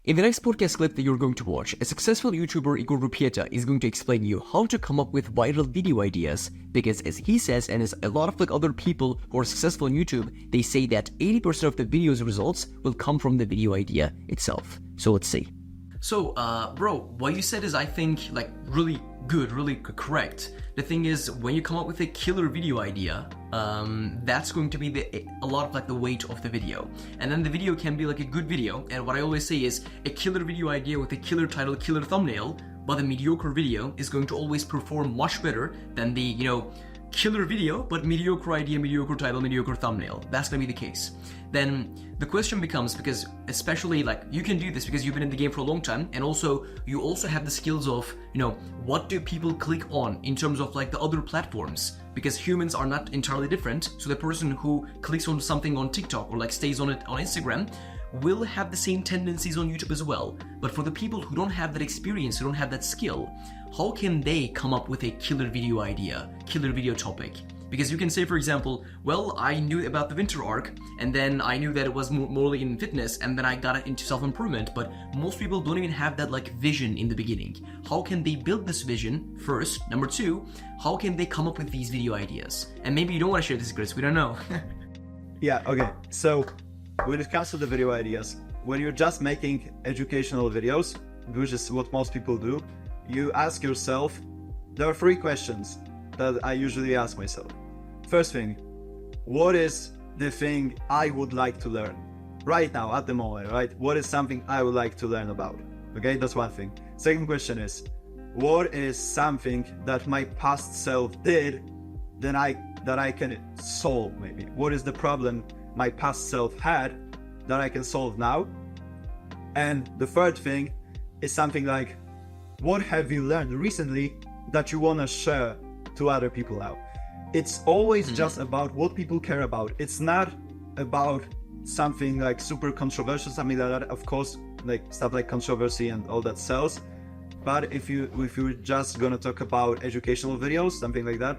In the next podcast clip that you're going to watch, a successful YouTuber, Igor Rupieta, is going to explain you how to come up with viral video ideas, because as he says, and as a lot of other people who are successful on YouTube, they say that 80% of the video's results will come from the video idea itself. So let's see. So, bro, what you said is, I think, like, really good, really correct. The thing is, when you come up with a killer video idea, that's going to be a lot of like the weight of the video. And then the video can be like a good video. And what I always say is, a killer video idea with a killer title, killer thumbnail, but a mediocre video is going to always perform much better than the, killer video, but mediocre idea, mediocre title, mediocre thumbnail. That's gonna be the case. Then the question becomes, because especially like you can do this because you've been in the game for a long time, and also you also have the skills of, what do people click on in terms of like the other platforms, because humans are not entirely different. So the person who clicks on something on TikTok or like stays on it on Instagram will have the same tendencies on YouTube as well. But for the people who don't have that experience, who don't have that skill, how can they come up with a killer video idea, killer video topic? Because you can say, for example, well, I knew about the winter arc, and then I knew that it was more in fitness, and then I got it into self-improvement, but most people don't even have that like vision in the beginning. How can they build this vision first? Number two, how can they come up with these video ideas? And maybe you don't want to share this, Chris, we don't know. Yeah, okay. So when it comes to the video ideas, when you're just making educational videos, which is what most people do, you ask yourself, there are three questions that I usually ask myself. First thing, what is the thing I would like to learn right now at the moment, right? What is something I would like to learn about? Okay, that's one thing. Second question is, what is something that my past self did that I can solve maybe? What is the problem my past self had that I can solve now? And the third thing is something like, what have you learned recently that you want to share to other people now? It's always just about what people care about. It's not about something like super controversial, something like that. Of course, like stuff like controversy and all that sells. But if you're just gonna talk about educational videos, something like that,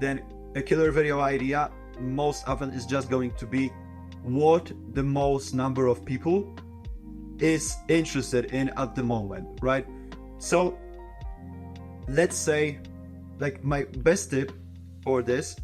then a killer video idea most often is just going to be what the most number of people is interested in at the moment, right? So let's say, like, my best tip for this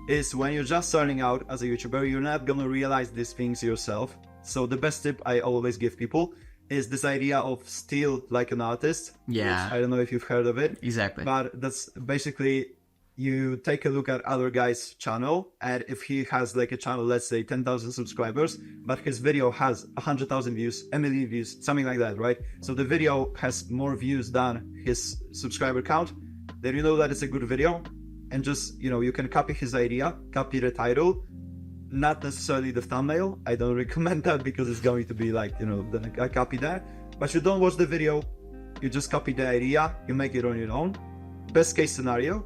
is, when you're just starting out as a YouTuber, you're not gonna realize these things yourself. So the best tip I always give people is this idea of steal like an artist. Yeah. I don't know if you've heard of it. Exactly. But that's basically, you take a look at other guy's channel, and if he has like a channel, let's say 10,000 subscribers, but his video has 100,000 views, a million views, something like that, right? So the video has more views than his subscriber count, then you know that it's a good video, and just, you can copy his idea, copy the title, not necessarily the thumbnail. I don't recommend that because it's going to be like, I copy that, but you don't watch the video, you just copy the idea, you make it on your own. Best case scenario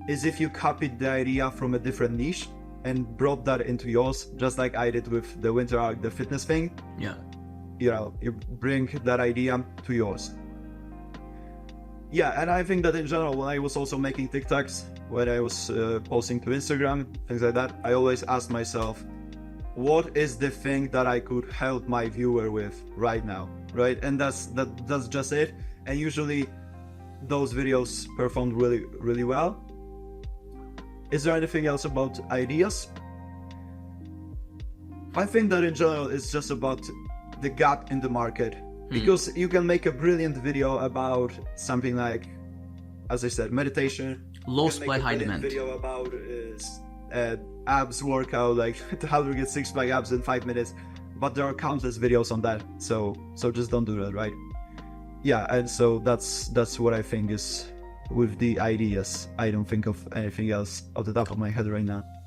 is if you copied the idea from a different niche and brought that into yours, just like I did with the winter arc, the fitness thing. Yeah. You bring that idea to yours. Yeah, and I think that in general, when I was also making TikToks, when I was posting to Instagram, things like that, I always asked myself, what is the thing that I could help my viewer with right now, right? And that's just it. And usually those videos performed really, really well. Is there anything else about ideas? I think that in general it's just about the gap in the market, because you can make a brilliant video about something like, as I said, meditation. Low supply, high demand. Video about abs workout, like how to get 6-pack abs in 5 minutes, but there are countless videos on that. So just don't do that, right? Yeah, and so that's what I think is with the ideas. I don't think of anything else off the top of my head right now.